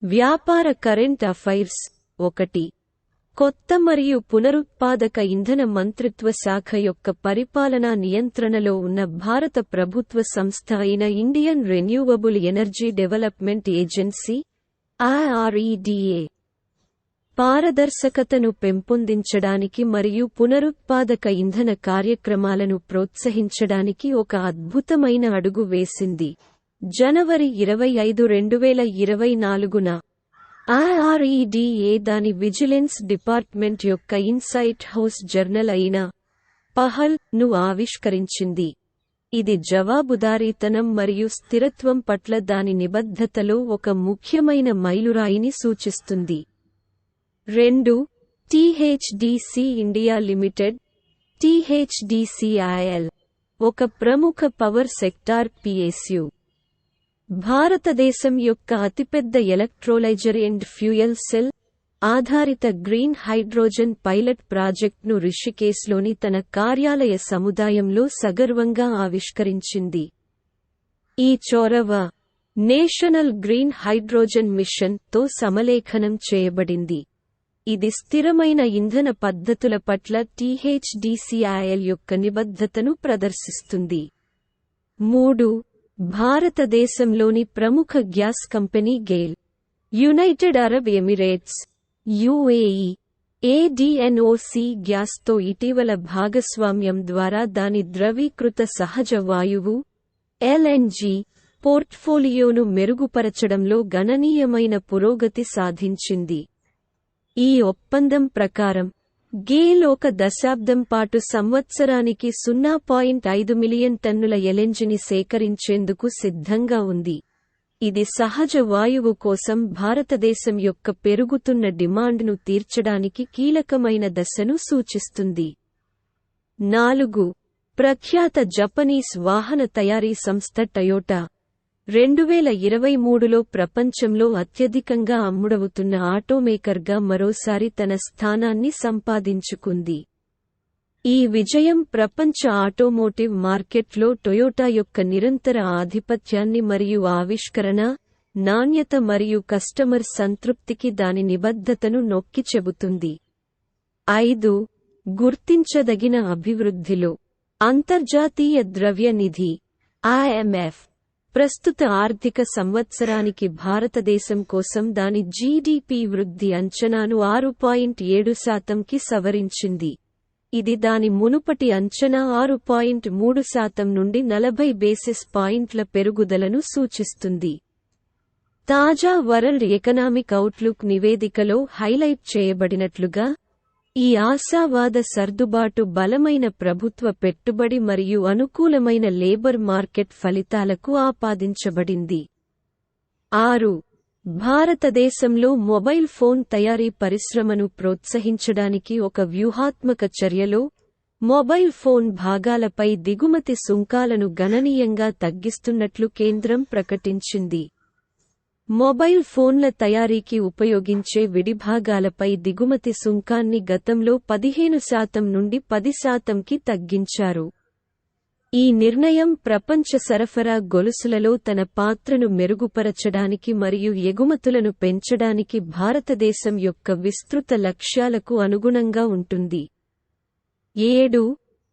వ్యాపార current affairs 1. కొత్త మరియు పునరుత్పాదక ఇంధన మంత్రిత్వ శాఖ యొక్క పరిపాలనా నియంత్రణలో ఉన్న భారత ప్రభుత్వ సంస్థ అయిన Indian renewable energy development agency IREDA పారదర్శకతను పెంపొందించడానికి మరియు పునరుత్పాదక ఇంధన కార్యక్రమాలను ప్రోత్సహించడానికి ఒక అద్భుతమైన అడుగు వేసింది. జనవరి 25, 2024న IREDA దాని విజిలెన్స్ డిపార్ట్మెంట్ యొక్క ఇన్సైట్ హౌస్ జర్నల్ అయిన పహల్ ను ఆవిష్కరించింది. ఇది జవాబుదారీతనం మరియు స్థిరత్వం పట్ల దాని నిబద్ధతలో ఒక ముఖ్యమైన మైలురాయిని సూచిస్తుంది. 2. THDC ఇండియా లిమిటెడ్ THDCIL ఒక ప్రముఖ పవర్ సెక్టార్ PSU. భారతదేశం యొక్క అతిపెద్ద ఎలక్ట్రోలైజర్ అండ్ ఫ్యూయల్ సెల్ ఆధారిత గ్రీన్ హైడ్రోజన్ పైలట్ ప్రాజెక్ట్ను రిషికేశ్లోని తన కార్యాలయ సముదాయంలో సగర్వంగా ఆవిష్కరించింది. ఈ చొరవ నేషనల్ గ్రీన్ హైడ్రోజన్ మిషన్ తో సమలేఖనం చేయబడింది. ఇది స్థిరమైన ఇంధన పద్ధతుల పట్ల THDCIL యొక్క నిబద్ధతను ప్రదర్శిస్తుంది. 3. భారతదేశంలోని ప్రముఖ gas company GAIL United Arab Emirates UAE ADNOC గ్యాస్తో ఇటీవల భాగస్వామ్యం ద్వారా దాని ద్రవీకృత సహజ వాయువు LNG పోర్ట్ఫోలియోను మెరుగుపరచడంలో గణనీయమైన పురోగతి సాధించింది. ఈ ఒప్పందం ప్రకారం గెయిల్ ఒక దశాబ్దం పాటు సంవత్సరానికి 0.5 మిలియన్ టన్నుల LNGని సేకరించేందుకు సిద్ధంగా ఉంది. ఇది సహజ వాయువు కోసం భారతదేశం యొక్క పెరుగుతున్న డిమాండ్ను తీర్చడానికి కీలకమైన దశను సూచిస్తుంది. 4. ప్రఖ్యాత జపనీస్ వాహన తయారీ సంస్థ టయోటా 2023లో ప్రపంచంలో అత్యధికంగా అమ్ముడవుతున్న ఆటోమేకర్గా మరోసారి తన స్థానాన్ని సంపాదించుకుంది. ఈ విజయం ప్రపంచ ఆటోమోటివ్ మార్కెట్లో టొయోటా యొక్క నిరంతర ఆధిపత్యాన్ని మరియు ఆవిష్కరణ, నాణ్యత మరియు కస్టమర్ సంతృప్తికి దాని నిబద్ధతను నొక్కి చెబుతుంది. 5. గుర్తించదగిన అభివృద్ధిలో అంతర్జాతీయ ద్రవ్య నిధి IMF ప్రస్తుత ఆర్థిక సంవత్సరానికి భారతదేశం కోసం దాని GDP వృద్ధి అంచనాను 6.7%కి సవరించింది. ఇది దాని మునుపటి అంచనా 6.3% నుండి 40 బేసిస్ పాయింట్ల పెరుగుదలను సూచిస్తుంది. తాజా వరల్డ్ ఎకనామిక్ అవుట్లుక్ నివేదికలో హైలైట్ చేయబడినట్లుగా ఈ ఆశావాద సర్దుబాటు బలమైన ప్రభుత్వ పెట్టుబడి మరియు అనుకూలమైన లేబర్ మార్కెట్ ఫలితాలకు ఆపాదించబడింది. 6. భారతదేశంలో మొబైల్ ఫోన్ తయారీ పరిశ్రమను ప్రోత్సహించడానికి ఒక వ్యూహాత్మక చర్యలో మొబైల్ ఫోన్ భాగాలపై దిగుమతి సుంకాలను గణనీయంగా తగ్గిస్తున్నట్లు కేంద్రం ప్రకటించింది. మొబైల్ ఫోన్ల తయారీకి ఉపయోగించే విడిభాగాలపై దిగుమతి సుంకాన్ని గతంలో 15% నుండి 10%కి తగ్గించారు. ఈ నిర్ణయం ప్రపంచ సరఫరా గొలుసులలో తన పాత్రను మెరుగుపరచడానికి మరియు ఎగుమతులను పెంచడానికి భారతదేశం యొక్క విస్తృత లక్ష్యాలకు అనుగుణంగా ఉంటుంది. 7.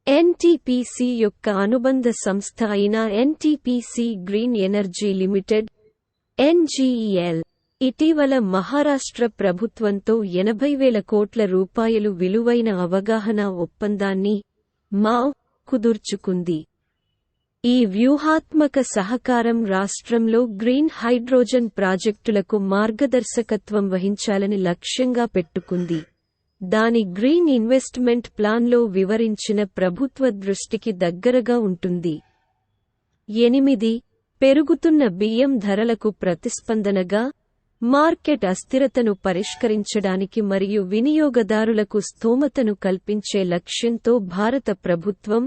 NTPC యొక్క అనుబంధ సంస్థ అయిన NTPC green energy limited NGEL ఇటీవల మహారాష్ట్ర ప్రభుత్వంతో 80,000 కోట్ల రూపాయలు విలువైన అవగాహన ఒప్పందాన్ని కుదుర్చుకుంది. ఈ వ్యూహాత్మక సహకారం రాష్ట్రంలో గ్రీన్ హైడ్రోజన్ ప్రాజెక్టులకు మార్గదర్శకత్వం వహించాలని లక్ష్యంగా పెట్టుకుంది. దాని గ్రీన్ ఇన్వెస్ట్మెంట్ ప్లాన్లో వివరించిన ప్రభుత్వ దృష్టికి దగ్గరగా ఉంటుంది. 8. పెరుగుతున్న బియ్యం ధరలకు ప్రతిస్పందనగా మార్కెట్ అస్థిరతను పరిష్కరించడానికి మరియు వినియోగదారులకు స్థోమతను కల్పించే లక్ష్యంతో భారత ప్రభుత్వం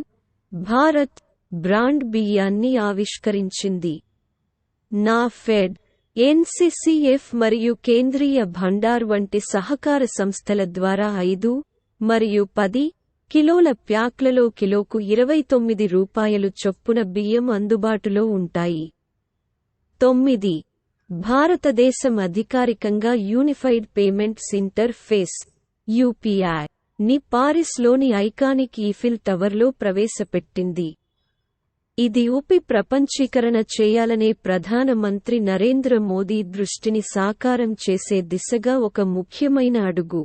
భారత్ బ్రాండ్ బియ్యాన్ని ఆవిష్కరించింది. నాఫెడ్, NCCF మరియు కేంద్రీయ భండార్ వంటి సహకార సంస్థల ద్వారా 5 మరియు 10 కిలోల ప్యాక్లలో కిలోకు 29 రూపాయలు చొప్పున బియ్యం అందుబాటులో ఉంటాయి. 9. భారతదేశం అధికారికంగా యూనిఫైడ్ పేమెంట్స్ ఇంటర్ఫేస్ (యూపీఐ) ని పారిస్లోని ఐకానిక్ ఈఫిల్ టవర్లో ప్రవేశపెట్టింది. ఇది ప్రపంచీకరణ చేయాలనే ప్రధానమంత్రి నరేంద్ర మోదీ దృష్టిని సాకారం చేసే దిశగా ఒక ముఖ్యమైన అడుగు.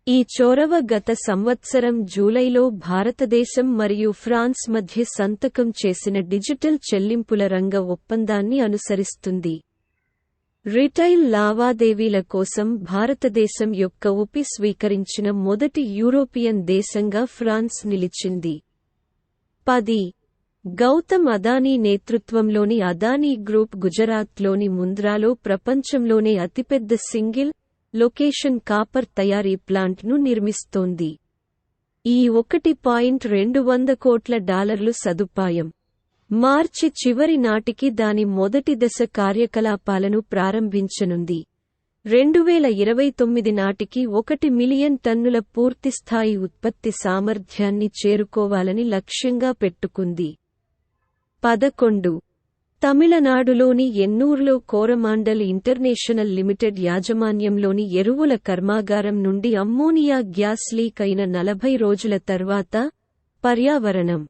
ఈ చొరవ గత సంవత్సరం జూలైలో భారతదేశం మరియు ఫ్రాన్స్ మధ్య సంతకం చేసిన డిజిటల్ చెల్లింపుల రంగ ఒప్పందాన్ని అనుసరిస్తుంది. రిటైల్ లావాదేవీల కోసం భారతదేశం యొక్క స్వీకరించిన మొదటి యూరోపియన్ దేశంగా ఫ్రాన్స్ నిలిచింది. 10. గౌతమ్ అదానీ నేతృత్వంలోని అదానీ గ్రూప్ గుజరాత్లోని ముంద్రాలో ప్రపంచంలోనే అతిపెద్ద సింగిల్ లొకేషన్ కాపర్ తయారీ ప్లాంట్ను నిర్మిస్తోంది. ఈ $1.2 కోట్ల సదుపాయం మార్చి చివరి నాటికి దాని మొదటి దశ కార్యకలాపాలను ప్రారంభించనుంది. 2029 నాటికి 1 మిలియన్ టన్నుల పూర్తిస్థాయి ఉత్పత్తి సామర్థ్యాన్ని చేరుకోవాలని లక్ష్యంగా పెట్టుకుంది. 11. తమిళనాడులోని ఎన్నూర్లో కోరమాండల్ ఇంటర్నేషనల్ లిమిటెడ్ యాజమాన్యంలోని ఎరువుల కర్మాగారం నుండి అమ్మోనియా గ్యాస్ లీక్ అయిన 40 రోజుల తర్వాత పర్యావరణం,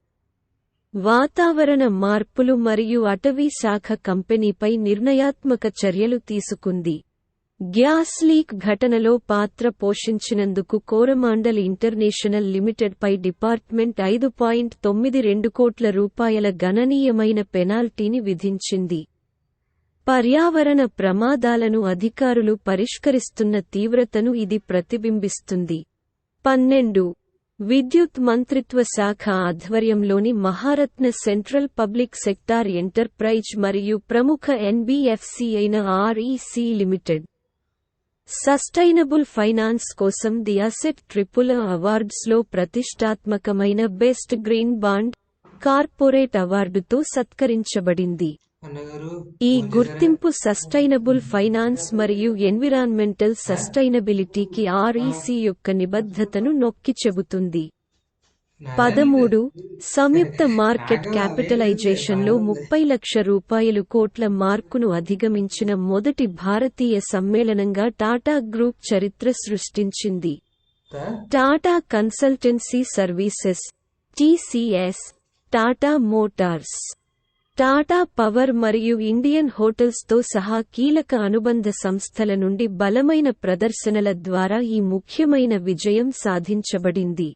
వాతావరణ మార్పులు మరియు అటవీ శాఖ కంపెనీపై నిర్ణయాత్మక చర్యలు తీసుకుంది. గ్యాస్ లీక్ ఘటనలో పాత్ర పోషించినందుకు కోరమాండల్ ఇంటర్నేషనల్ లిమిటెడ్పై డిపార్ట్మెంట్ $5.92 కోట్ల గణనీయమైన పెనాల్టీని విధించింది. పర్యావరణ ప్రమాదాలను అధికారులు పరిష్కరిస్తున్న తీవ్రతను ఇది ప్రతిబింబిస్తుంది. 12. విద్యుత్ మంత్రిత్వ శాఖ ఆధ్వర్యంలోని Maharatna central public sector enterprise మరియు ప్రముఖ ఎన్బీఎఫ్సి అయిన ఆర్ఈసీ లిమిటెడ్ సస్టైనబుల్ ఫైనాన్స్ కోసం ది అసెట్ ట్రిపుల్ అవార్డ్స్లో ప్రతిష్టాత్మకమైన బెస్ట్ గ్రీన్ బాండ్ కార్పొరేట్ అవార్డుతో సత్కరించబడింది. ఈ గుర్తింపు సస్టైనబుల్ ఫైనాన్స్ మరియు ఎన్విరాన్మెంటల్ సస్టైనబిలిటీకి ఆర్ఈసీ యొక్క నిబద్ధతను నొక్కి చెబుతుంది. 13. సంయుక్త మార్కెట్ క్యాపిటలైజేషన్లో $30 లక్షల కోట్ల మార్కును అధిగమించిన మొదటి భారతీయ సమ్మేళనంగా టాటా గ్రూప్ చరిత్ర సృష్టించింది. Tata consultancy services (TCS), Tata Motors, Tata power మరియు ఇండియన్ హోటల్స్తో సహా కీలక అనుబంధ సంస్థల నుండి బలమైన ప్రదర్శనల ద్వారా ఈ ముఖ్యమైన విజయం సాధించబడింది.